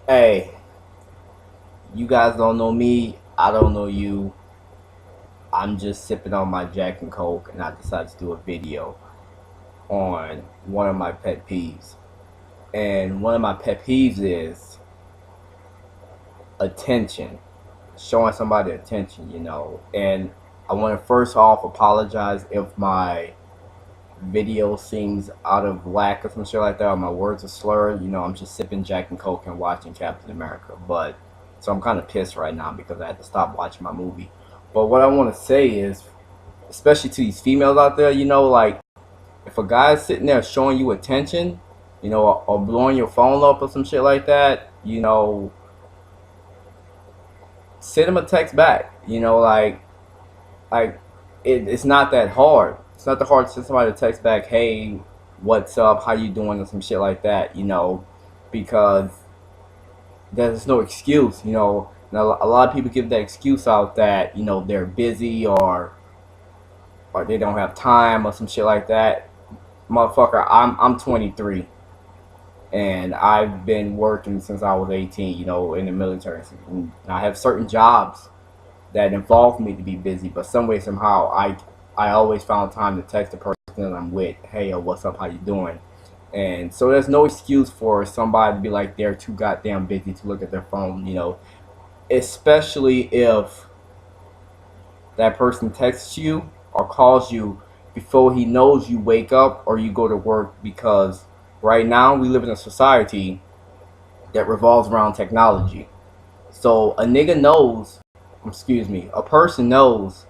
Hey, you guys don't know me. I don't know you. I'm just sipping on my Jack and Coke, and I decided to do a video on one of my pet peeves. And one of my pet peeves is attention, showing somebody attention. And I want to first off apologize if my video seems out of whack or some shit like that, or my words are slurred. I'm just sipping Jack and Coke and watching Captain America. But so I'm kind of pissed right now because I had to stop watching my movie. But what I want to say is, especially to these females out there, like if a guy's sitting there showing you attention, or blowing your phone up or some shit like that, send him a text back. Like it's not that hard. It's not that hard to send somebody a text back, hey, what's up, how you doing, or some shit like that, because there's no excuse. Now, a lot of people give that excuse out that, they're busy or they don't have time or some shit like that. Motherfucker, I'm 23 and I've been working since I was 18, in the military. And I have certain jobs that involve me to be busy, but some way somehow I always found time to text the person that I'm with, hey, yo, what's up, how you doing? And so there's no excuse for somebody to be like they're too goddamn busy to look at their phone, especially if that person texts you or calls you before he knows you wake up or you go to work, because right now we live in a society that revolves around technology. So a person knows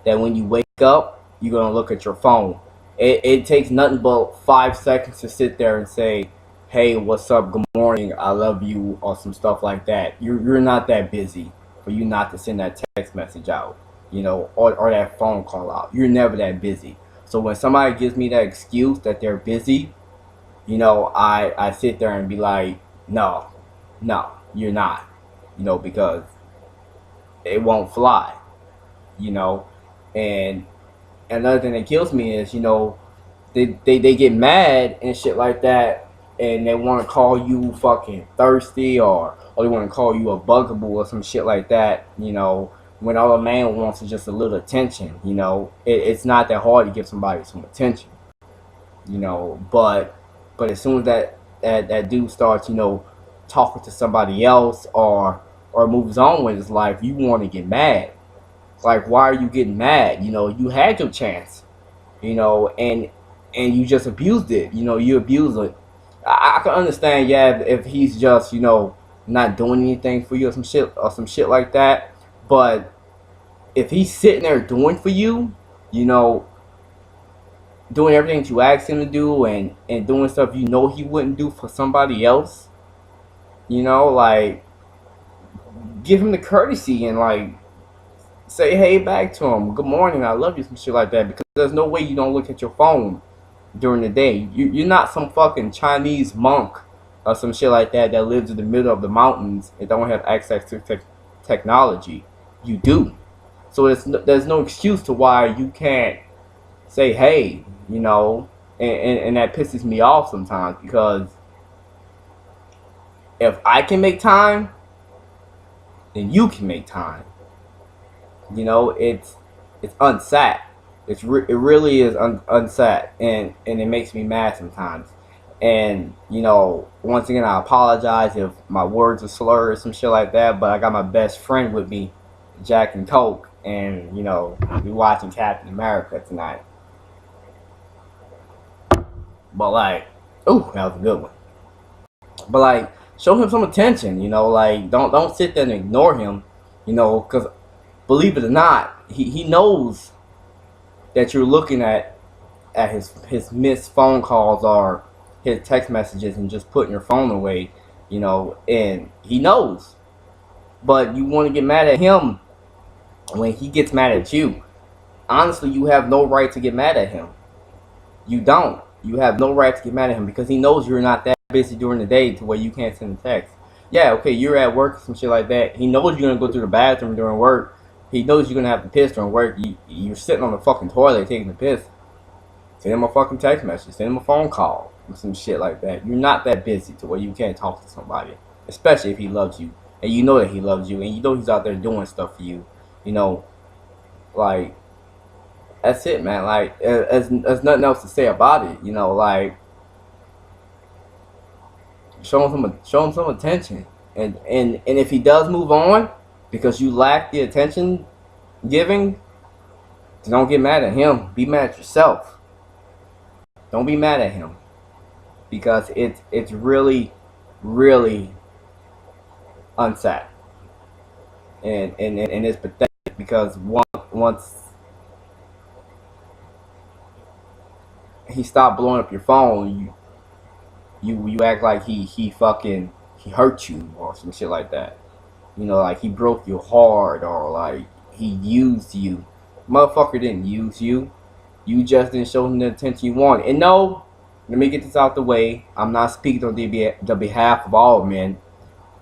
that when you wake up, you're gonna look at your phone. It takes nothing but 5 seconds to sit there and say, "Hey, what's up? Good morning. I love you," or some stuff like that. You're not that busy for you not to send that text message out, or that phone call out. You're never that busy. So when somebody gives me that excuse that they're busy, I sit there and be like, no, no, you're not, because it won't fly, you know. And another thing that kills me is, they get mad and shit like that, and they want to call you fucking thirsty, or they want to call you a bugaboo or some shit like that, when all a man wants is just a little attention. It's not that hard to give somebody some attention, but as soon as that dude starts, talking to somebody else or moves on with his life, you want to get mad. Like, why are you getting mad? You had your chance, and you just abused it. You abused it. I can understand, yeah, if he's just, not doing anything for you or some shit like that. But if he's sitting there doing for you, you know, doing everything that you asked him to do, and doing stuff he wouldn't do for somebody else, like, give him the courtesy and, like, say hey back to him, good morning, I love you, some shit like that, because there's no way you don't look at your phone during the day. You're not some fucking Chinese monk or some shit like that lives in the middle of the mountains and don't have access to technology. You do. So there's no excuse to why you can't say hey, and that pisses me off sometimes, because if I can make time, then you can make time. It's unsat. It really is unsat, and it makes me mad sometimes. And once again, I apologize if my words are slurred or some shit like that. But I got my best friend with me, Jack and Coke, and we watching Captain America tonight. But like, ooh, that was a good one. But like, show him some attention. Like, don't sit there and ignore him. Because believe it or not, he knows that you're looking at his missed phone calls or his text messages and just putting your phone away, and he knows. But you want to get mad at him when he gets mad at you. Honestly, you have no right to get mad at him. You don't. You have no right to get mad at him, because he knows you're not that busy during the day to where you can't send a text. Yeah, okay, you're at work or some shit like that. He knows you're gonna go to the bathroom during work. He knows you're gonna have to piss during work. You're sitting on the fucking toilet taking a piss. Send him a fucking text message. Send him a phone call. some shit like that. You're not that busy to where you can't talk to somebody, especially if he loves you and you know that he loves you and you know he's out there doing stuff for you. You know, like that's it, man. Like there's nothing else to say about it. You know, like show him some attention, and if he does move on because you lack the attention giving, don't get mad at him. Be mad at yourself. Don't be mad at him because it's really unsaid and it's pathetic because once he stopped blowing up your phone, you act like he hurt you or some shit like that. You know, like he broke your heart or like he used you. Motherfucker didn't use you. You just didn't show him the attention you want. And no, let me get this out the way. I'm not speaking on the behalf of all men,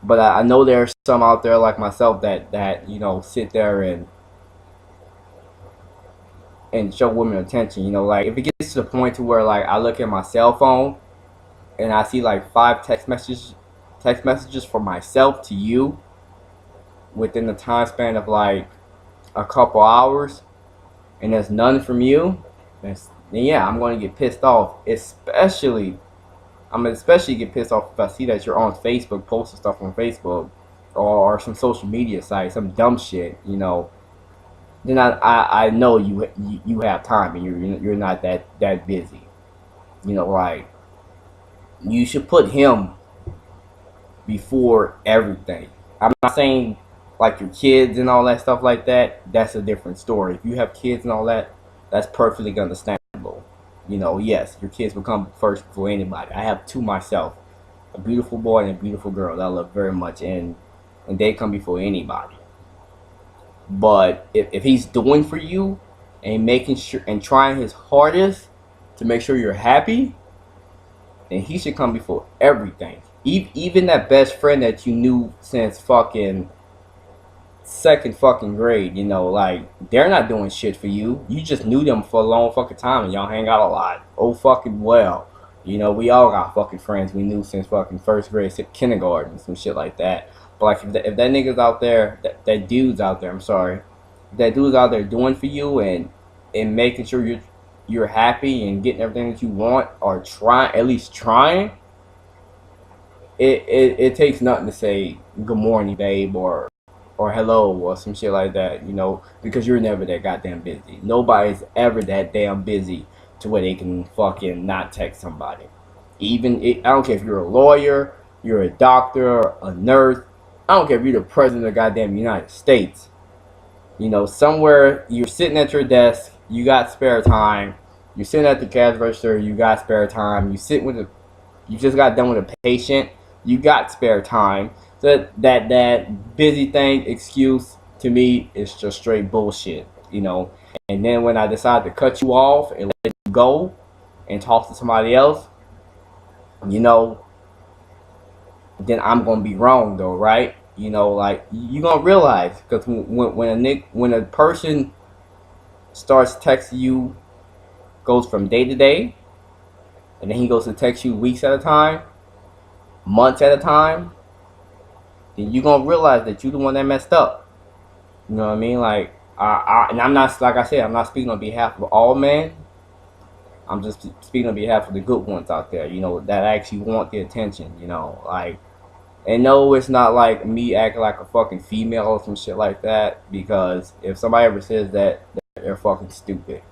but I know there are some out there like myself that you know sit there and show women attention. You know, like if it gets to the point to where like I look at my cell phone and I see like five text messages from myself to you within the time span of like a couple hours, and there's none from you, then yeah, I'm going to get pissed off. I'm especially get pissed off if I see that you're on Facebook posting stuff on Facebook or some social media site, some dumb shit. You know, then I know you have time and you're not that busy. You know, like you should put him before everything. I'm not saying like your kids and all that stuff like that. That's a different story. If you have kids and all that, that's perfectly understandable. You know, yes, your kids will come first before anybody. I have two myself, a beautiful boy and a beautiful girl that I love very much, and they come before anybody. But if he's doing for you and making sure and trying his hardest to make sure you're happy, then he should come before everything. Even that best friend that you knew since fucking second fucking grade, you know, like they're not doing shit for you. You just knew them for a long fucking time and y'all hang out a lot. Oh fucking well. You know, we all got fucking friends we knew since fucking first grade, kindergarten, some shit like that. But like if that nigga's out there, that dude's out there, I'm sorry, that dude's out there doing for you and making sure you're happy and getting everything that you want or trying at least trying, it takes nothing to say good morning, babe, or hello or some shit like that, you know, because you're never that goddamn busy. Nobody's ever that damn busy to where they can fucking not text somebody. I don't care if you're a lawyer, you're a doctor, a nurse. I don't care if you're the president of the goddamn United States. You know, somewhere you're sitting at your desk, you got spare time. You're sitting at the cash register, you got spare time. You just got done with a patient, you got spare time. So that busy thing excuse to me is just straight bullshit, you know. And then when I decide to cut you off and let you go and talk to somebody else, you know, then I'm gonna be wrong though, right? You know, like you gonna realize because when a person starts texting you, goes from day to day, and then he goes to text you weeks at a time, months at a time, then you gonna realize that you the one that messed up. You know what I mean? Like, and I'm not, like I said, I'm not speaking on behalf of all men. I'm just speaking on behalf of the good ones out there, you know, that actually want the attention, you know, like, and no, it's not like me acting like a fucking female or some shit like that, because if somebody ever says that, they're fucking stupid.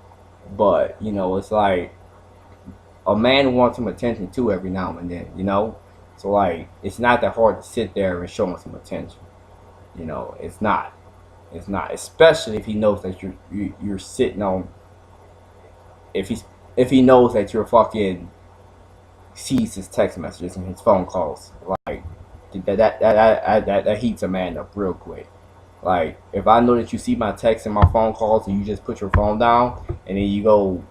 But, you know, it's like, a man wants some attention too every now and then, you know? So, like, it's not that hard to sit there and show him some attention. You know, it's not. It's not, especially if he knows that you're sitting on. If he knows that you're fucking sees his text messages and his phone calls, like that heats a man up real quick. Like if I know that you see my texts and my phone calls and you just put your phone down and then you go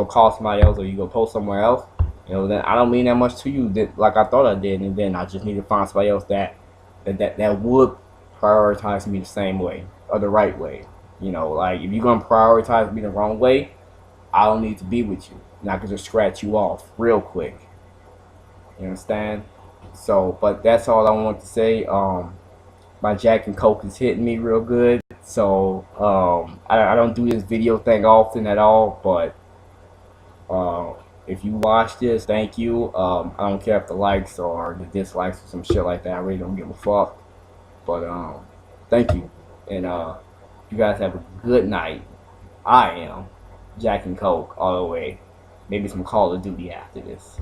call somebody else or you go post somewhere else, you know, then I don't mean that much to you that like I thought I did, and then I just need to find somebody else that would prioritize me the same way or the right way. You know, like if you're gonna prioritize me the wrong way, I don't need to be with you. And I can just scratch you off real quick. You understand? So, but that's all I want to say. My Jack and Coke is hitting me real good. So, I don't do this video thing often at all, but uh, if you watch this, thank you. I don't care if the likes or the dislikes or some shit like that. I really don't give a fuck. But thank you, and you guys have a good night. I am Jack and Coke all the way. Maybe some Call of Duty after this.